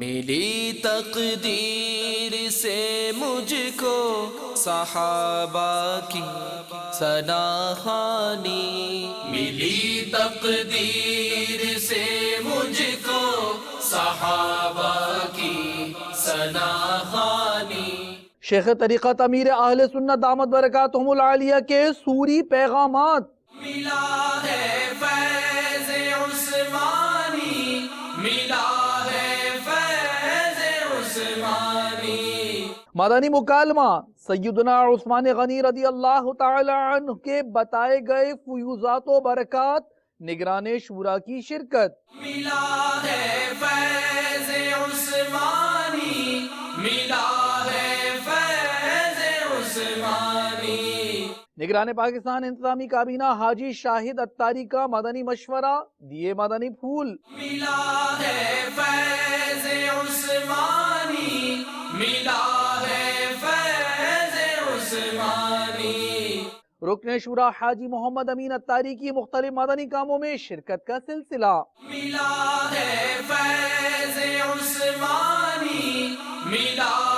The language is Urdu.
ملی تقدیر سے مجھ کو صحابہ کی ثنا خوانی، ملی تقدیر سے مجھ کو صحابہ کی ثنا خوانی۔ شیخ طریقت امیر اہل سنت دامت برکاتہم العالیہ کے سوری پیغامات۔ ملا ہے فیض عثمانی، ملا ہے فیض عثمانی۔ مدنی مکالمہ سیدنا عثمان غنی رضی اللہ تعالی عنہ کے بتائے گئے فیوزات و برکات، نگران شورا کی شرکت۔ ملا ہے فیض عثمانی، ملا ہے فیض عثمانی۔ نگران پاکستان انتظامی کابینہ حاجی شاہد اتاری کا مدنی مشورہ، دیے مدنی پھول۔ ملا ہے فیض عثمانی، ملا ہے فیض عثمانی۔ رکن شورا حاجی محمد امین اتاری کی مختلف مدنی کاموں میں شرکت کا سلسلہ۔ ملا ہے فیض عثمانی، ملا